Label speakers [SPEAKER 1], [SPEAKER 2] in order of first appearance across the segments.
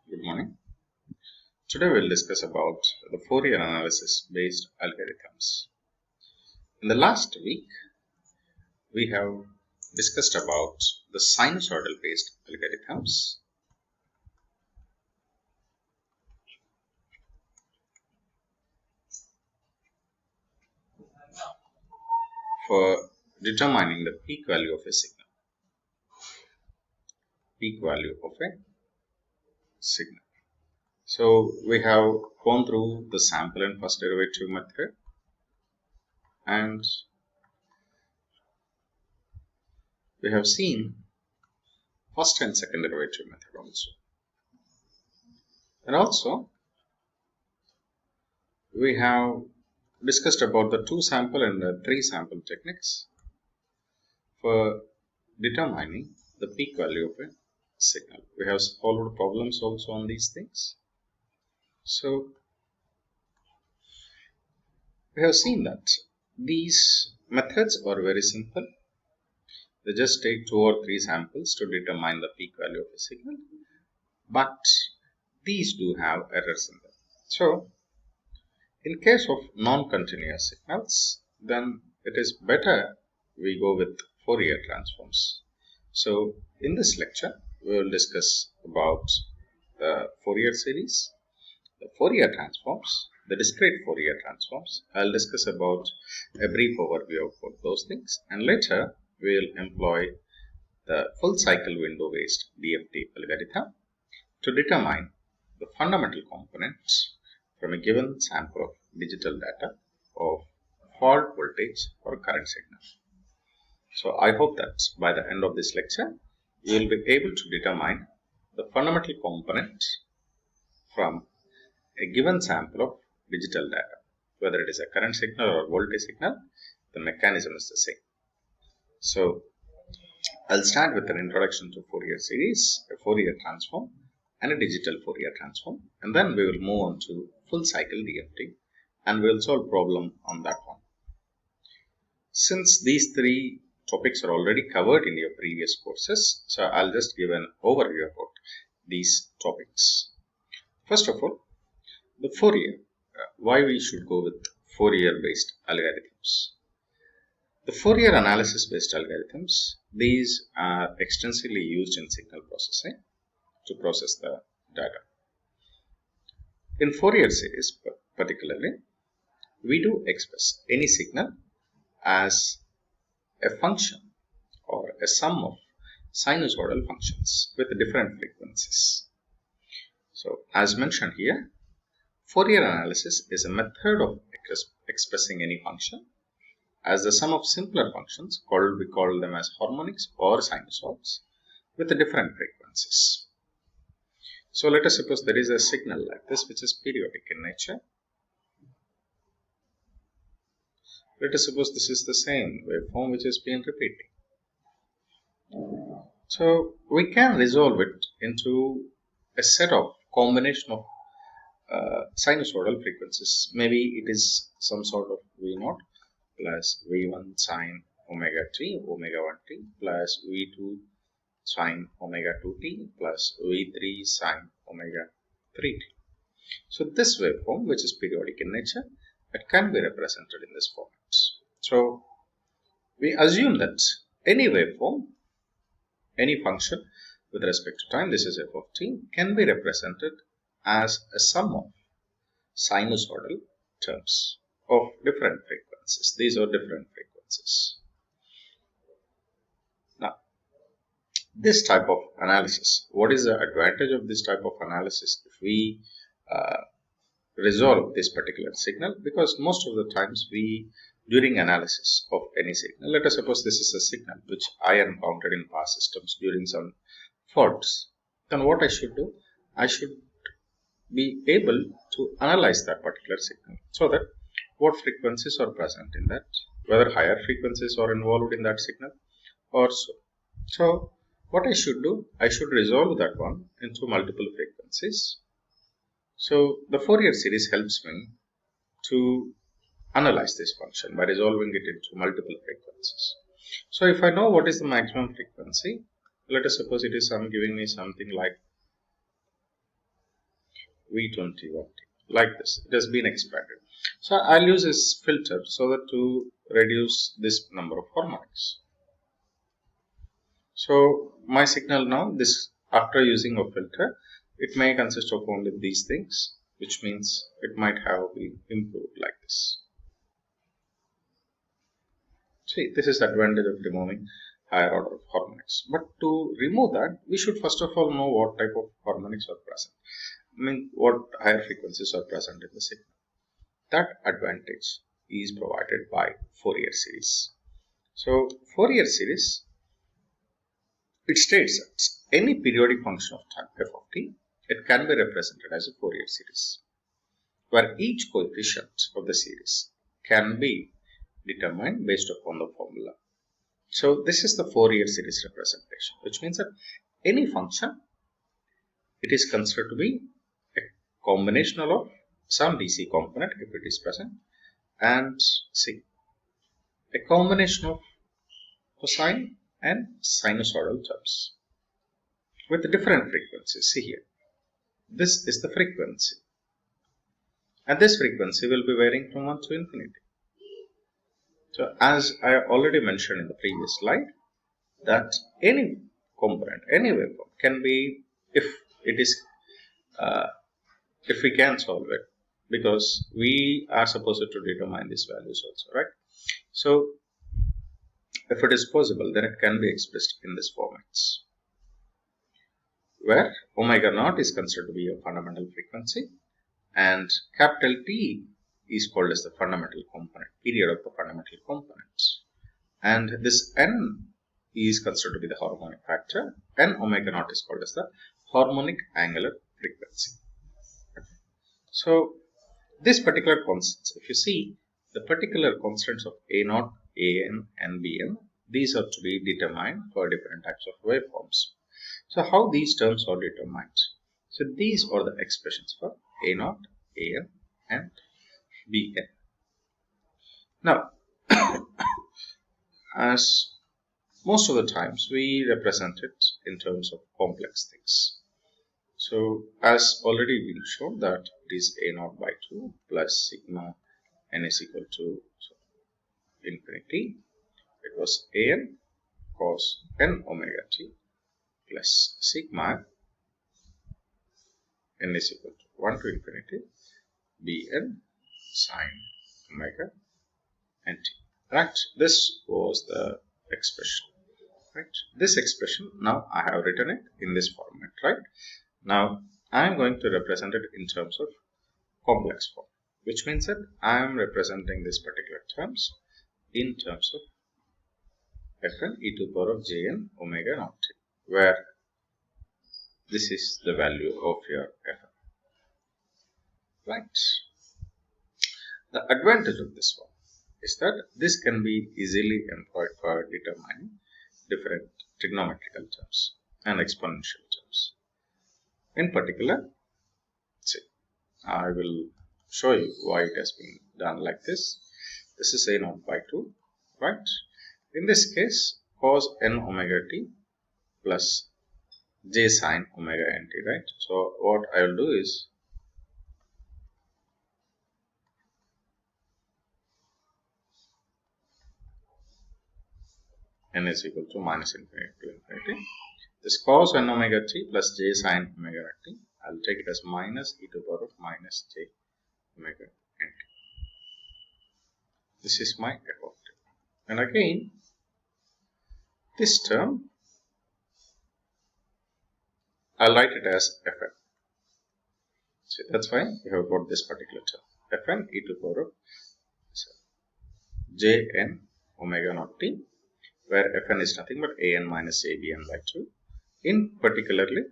[SPEAKER 1] Good morning. Today we'll discuss about the Fourier analysis based algorithms. In the last week, we have discussed about the sinusoidal based algorithms. For determining the peak value of a signal. Peak value of a signal. So we have gone through the sample and first derivative method, and we have seen first and second derivative method also. And also we have discussed about the 2 sample and the 3 sample techniques for determining the peak value of a signal. We have solved problems also on these things. So we have seen that these methods are very simple. They just take 2 or 3 samples to determine the peak value of a signal, but these do have errors in them. So in case of non-continuous signals, then it is better we go with Fourier transforms. So in this lecture, we will discuss about the Fourier series, the Fourier transforms, the discrete Fourier transforms. I'll discuss about a brief overview of both those things, and later we will employ the full cycle window based DFT algorithm to determine the fundamental components from a given sample of digital data of fault voltage or current signal. So I hope that by the end of this lecture, you will be able to determine the fundamental components from a given sample of digital data. Whether it is a current signal or voltage signal, the mechanism is the same. So I'll start with an introduction to Fourier series, a Fourier transform, and a digital Fourier transform, and then we will move on to full cycle DFT, and we will solve problem on that one. Since these 3 topics are already covered in your previous courses, so I'll just give an overview about these topics. First of all, the Fourier, why we should go with Fourier based algorithms. The Fourier analysis based algorithms, these are extensively used in signal processing to process the data. In Fourier series particularly, we do express any signal as a function or a sum of sinusoidal functions with different frequencies. So as mentioned here, Fourier analysis is a method of expressing any function as the sum of simpler functions, we call them as harmonics or sinusoids, with different frequencies. So let us suppose there is a signal like this which is periodic in nature. Let us suppose this is the same waveform which has been repeating. So we can resolve it into a set of combination of sinusoidal frequencies. Maybe it is some sort of V0 plus V1 sine omega t, omega 1t, plus V2 sine omega 2t, plus V3 sine omega 3t. So this waveform, which is periodic in nature, it can be represented in this format. So we assume that any waveform, any function with respect to time, this is f of t, can be represented as a sum of sinusoidal terms of different frequencies. These are different frequencies. Now, this type of analysis, what is the advantage of this type of analysis if we resolve this particular signal? Because most of the times during analysis of any signal, let us suppose this is a signal which I encountered in past systems during some faults, then what I should do? I should be able to analyze that particular signal so that what frequencies are present in that, whether higher frequencies are involved in that signal or so. So what I should do, I should resolve that one into multiple frequencies. So the Fourier series helps me to analyze this function by resolving it into multiple frequencies. So if I know what is the maximum frequency, let us suppose it is giving me something like V21t, like this. It has been expanded. So I'll use this filter so that to reduce this number of harmonics. So my signal now, this after using a filter, it may consist of only these things, which means it might have been improved like this. See, this is the advantage of removing higher order of harmonics. But to remove that, we should first of all know what type of harmonics are present. I mean, what higher frequencies are present in the signal. That advantage is provided by Fourier series. So Fourier series, it states that any periodic function of time f of t, it can be represented as a Fourier series, where each coefficient of the series can be determined based upon the formula. So this is the Fourier series representation, which means that any function, it is considered to be a combination of some DC component if it is present, and see, a combination of cosine and sinusoidal terms with different frequencies. See here, this is the frequency, and this frequency will be varying from 1 to infinity. So as I already mentioned in the previous slide, that any component, any waveform can be, if it is, if we can solve it, because we are supposed to determine these values also, right? So if it is possible, then it can be expressed in this formats, where omega naught is considered to be a fundamental frequency, and capital T is called as the fundamental component, period of the fundamental components, and this n is considered to be the harmonic factor, and omega naught is called as the harmonic angular frequency. So this particular constants, if you see the particular constants of a naught, an, and bn, these are to be determined for different types of waveforms. So how these terms are determined? So these are the expressions for a naught, an, and bn. Now, as most of the times we represent it in terms of complex things. So as already been shown that it is a naught by 2 plus sigma n is equal to infinity. It was an cos n omega t plus sigma n is equal to 1 to infinity bn sine omega n t. Right, this was the expression. Right, this expression, now I have written it in this format. Right, now I am going to represent it in terms of complex form, which means that I am representing this particular terms in terms of fn e to the power of jn omega naught t, where this is the value of your fn. Right, the advantage of this one is that this can be easily employed for determining different trigonometrical terms and exponential terms. In particular, see, I will show you why it has been done like this. This is a naught by 2, right? In this case, cos n omega t plus j sine omega n t, right? So what I will do is, n is equal to minus infinity to infinity. This cos n omega t plus j sine omega t, I will take it as minus e to the power of minus j omega n t. This is my f of t. And again, this term, I'll write it as fn. So that's why we have got this particular term, fn e to the power of jn omega naught t, where fn is nothing but an minus abn by 2. In particularly,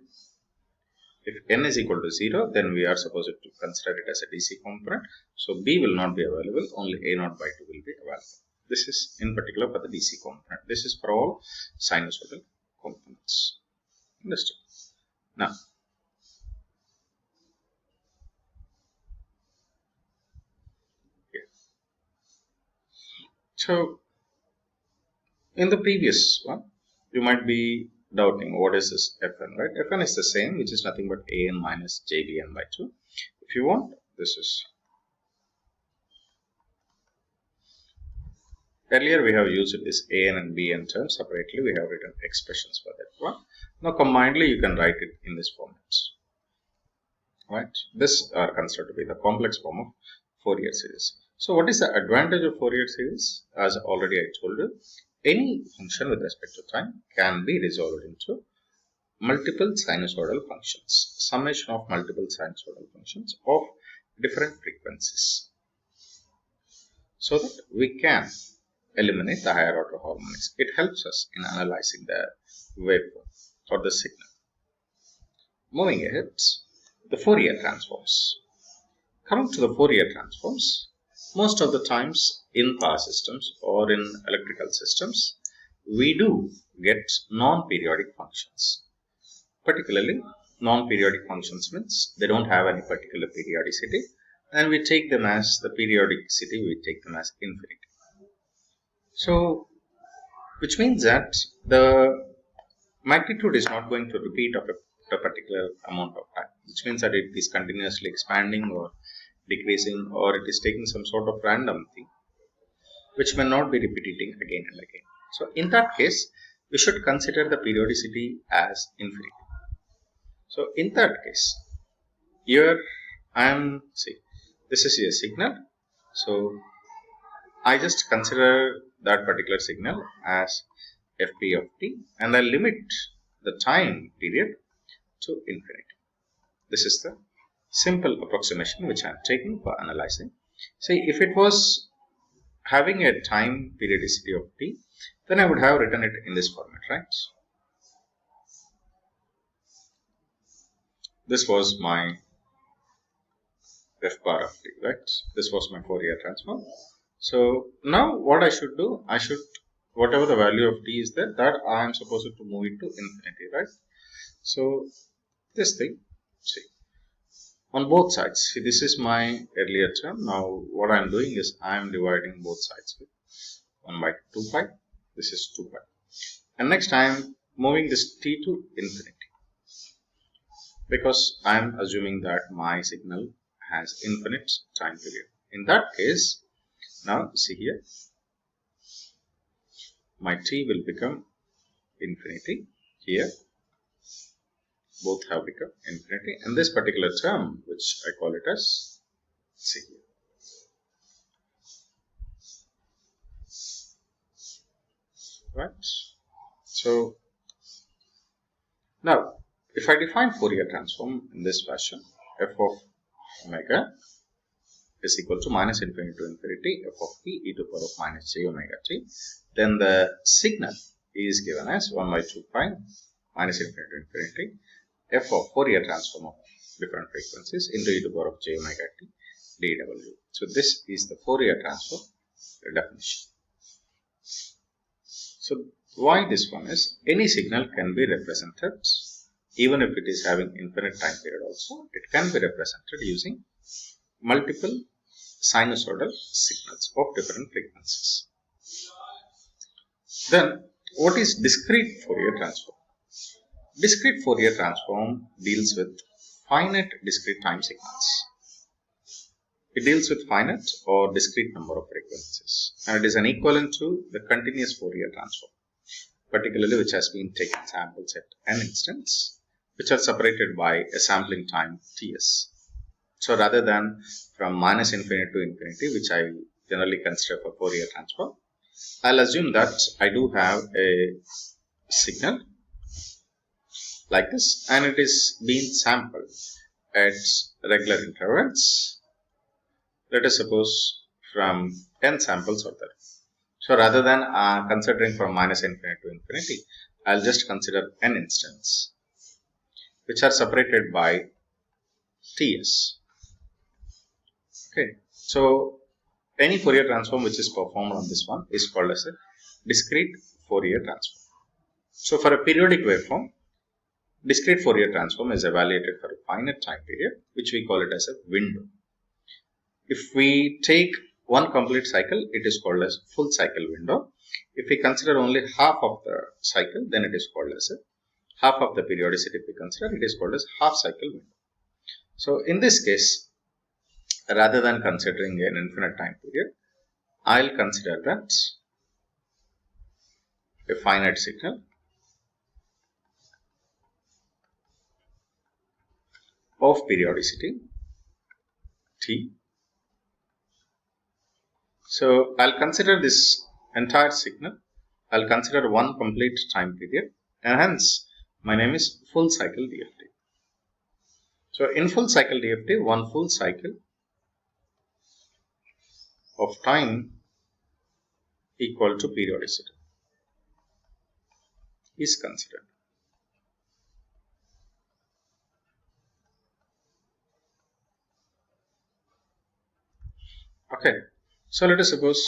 [SPEAKER 1] if n is equal to 0, then we are supposed to consider it as a DC component. So b will not be available, only a naught by 2 will be available. This is in particular for the DC component. This is for all sinusoidal components. Understood? Now, so in the previous one, you might be doubting what is this fn, right? Fn is the same, which is nothing but an minus jbn by 2. If you want, this is. Earlier we have used this an and bn term separately. We have written expressions for that one. Now combinedly you can write it in this format. Right? This are considered to be the complex form of Fourier series. So what is the advantage of Fourier series? As already I told you, any function with respect to time can be resolved into multiple sinusoidal functions, summation of multiple sinusoidal functions of different frequencies, so that we can eliminate the higher order harmonics. It helps us in analyzing the waveform or the signal. Moving ahead, the Fourier transforms. Coming to the Fourier transforms, most of the times in power systems or in electrical systems, we do get non-periodic functions. Particularly, non-periodic functions means they don't have any particular periodicity, and we take them as the periodicity, we take them as infinity. So, which means that the magnitude is not going to repeat of a particular amount of time, which means that it is continuously expanding or decreasing, or it is taking some sort of random thing which may not be repeating again and again. So in that case, we should consider the periodicity as infinite. So in that case, here I am, see, this is a signal. So I just consider that particular signal as fp of t, and I limit the time period to infinity. This is the simple approximation which I am taking for analyzing. See, if it was having a time periodicity of t, then I would have written it in this format, right? This was my f bar of t, right? This was my Fourier transform. So now what I should do, I should, whatever the value of t is there, that I am supposed to move it to infinity, right? So this thing, see, on both sides, see, this is my earlier term. Now what I am doing is I am dividing both sides with 1 by 2 pi. This is 2 pi. And next I am moving this t to infinity, because I am assuming that my signal has infinite time period. In that case, now see here, my t will become infinity. Here both have become infinity, and this particular term, which I call it as, see here, right? So now if I define Fourier transform in this fashion, f of omega is equal to minus infinity to infinity f of t e to the power of minus j omega t, then the signal is given as 1 by 2 pi minus infinity to infinity f of Fourier transform of different frequencies into e to the power of j omega t dw. So this is the Fourier transform definition. So why this one is, any signal can be represented, even if it is having infinite time period also, it can be represented using multiple sinusoidal signals of different frequencies. Then what is discrete Fourier transform? Discrete Fourier transform deals with finite discrete time signals. It deals with finite or discrete number of frequencies, and it is an equivalent to the continuous Fourier transform, particularly which has been taken samples at n instance, which are separated by a sampling time ts. So rather than from minus infinity to infinity, which I generally consider for Fourier transform, I'll assume that I do have a signal like this, and it is being sampled at regular intervals. Let us suppose from 10 samples are there. So rather than considering from minus infinity to infinity, I'll just consider n instance, which are separated by ts. Okay, so any Fourier transform which is performed on this one is called as a discrete Fourier transform. So for a periodic waveform, discrete Fourier transform is evaluated for a finite time period, which we call it as a window. If we take one complete cycle, it is called as full cycle window. If we consider only half of the cycle, then it is called as a half of the periodicity. If we consider, it is called as half cycle window. So in this case, rather than considering an infinite time period, I'll consider that a finite signal of periodicity t. So I'll consider this entire signal. I'll consider one complete time period, and hence my name is full cycle DFT. So in full cycle DFT, one full cycle of time equal to periodicity is considered. Okay, so let us suppose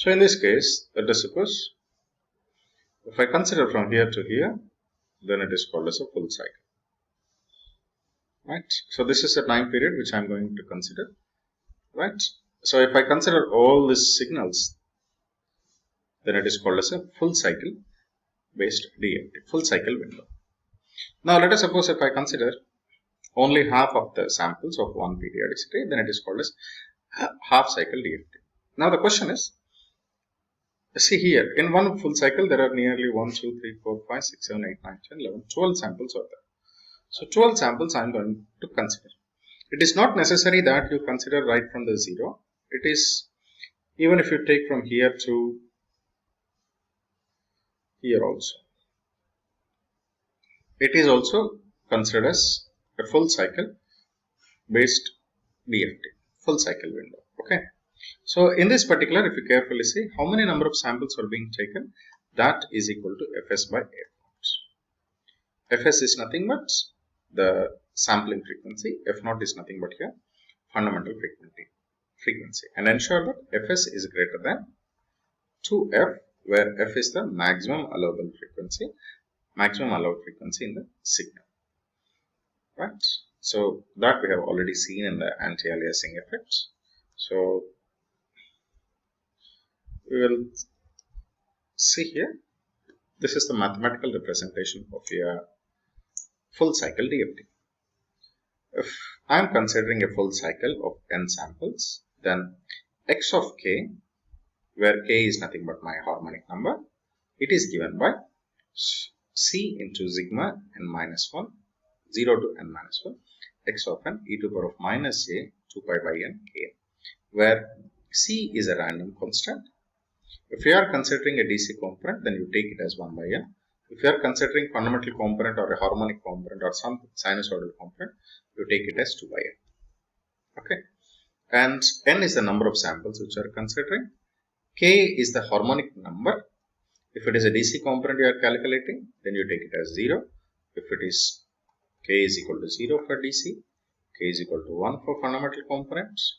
[SPEAKER 1] so in this case, let us suppose if I consider from here to here, then it is called as a full cycle. Right? So this is a time period which I am going to consider. Right? So if I consider all these signals, then it is called as a full cycle based DFT, full cycle window. Now let us suppose if I consider only half of the samples of one periodicity, then it is called as half cycle DFT. Now the question is, see here, in one full cycle there are nearly 1, 2, 3, 4, 5, 6, 7, 8, 9, 10, 11, 12 samples are there. So 12 samples I am going to consider. It is not necessary that you consider right from the 0. It is, even if you take from here to here also, it is also considered as a full cycle based DFT, full cycle window. Okay. So in this particular, if you carefully see how many number of samples are being taken, that is equal to Fs by F0. Fs is nothing but the sampling frequency. F0 is nothing but here fundamental frequency, and ensure that Fs is greater than 2F, where F is the maximum allowable frequency, maximum allowed frequency in the signal. Right? So that we have already seen in the anti-aliasing effects. So we will see here, this is the mathematical representation of your full cycle DFT. If I am considering a full cycle of n samples, then x of k, where k is nothing but my harmonic number, it is given by c into sigma n minus 1, 0 to n minus 1, x of n e to the power of minus j 2 pi by n k, where c is a random constant. If you are considering a DC component, then you take it as 1 by n. If you are considering fundamental component or a harmonic component or some sinusoidal component, you take it as 2 by n. Okay. And n is the number of samples which you are considering. K is the harmonic number. If it is a DC component you are calculating, then you take it as 0. If it is k is equal to 0 for DC, k is equal to 1 for fundamental components,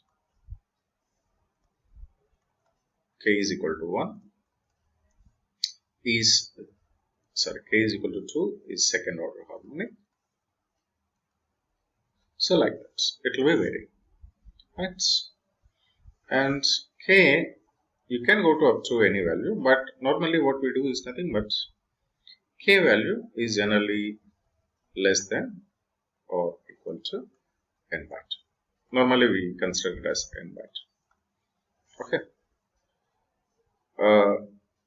[SPEAKER 1] k is equal to 1 is, k is equal to 2 is second order harmonic. So like that, it will be varying. Right? And k, you can go to up to any value, but normally what we do is nothing but k value is generally less than or equal to n by 2. Normally we consider it as n by 2. Okay.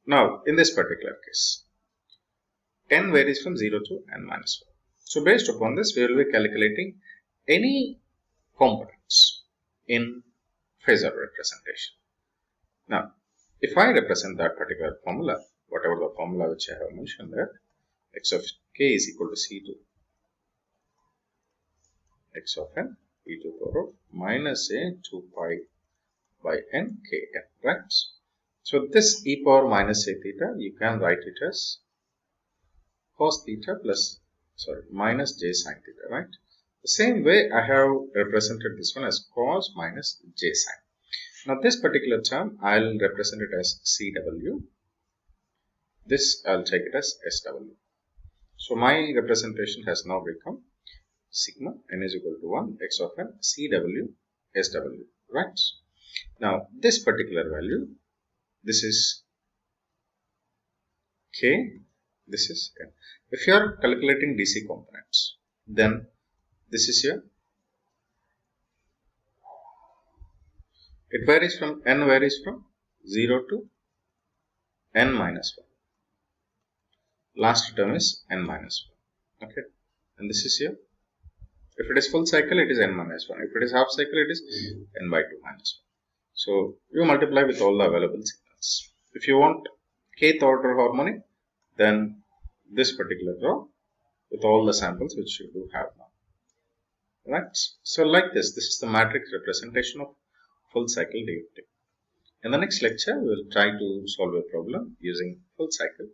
[SPEAKER 1] Now in this particular case, n varies from 0 to n minus 1. So based upon this, we will be calculating any components in phasor representation. Now, if I represent that particular formula, whatever the formula which I have mentioned there, x of k is equal to c to x of n e to the power of minus a 2 pi by n k n, right? So this e power minus a theta, you can write it as cos theta plus, minus j sine theta, right? The same way I have represented this one as cos minus j sine. Now this particular term, I'll represent it as CW. This I'll take it as SW. So my representation has now become sigma n is equal to 1 x of n CW SW, right? Now this particular value, this is K, this is N. If you are calculating DC components, then this is your, it varies from, N varies from 0 to N minus 1. Last term is N minus 1. Okay. And this is here. If it is full cycle, it is N minus 1. If it is half cycle, it is N by 2 minus 1. So you multiply with all the available signals. If you want kth order harmonic, then this particular row with all the samples which you do have now. Right? So like this is the matrix representation of full cycle DFT. In the next lecture, we will try to solve a problem using full cycle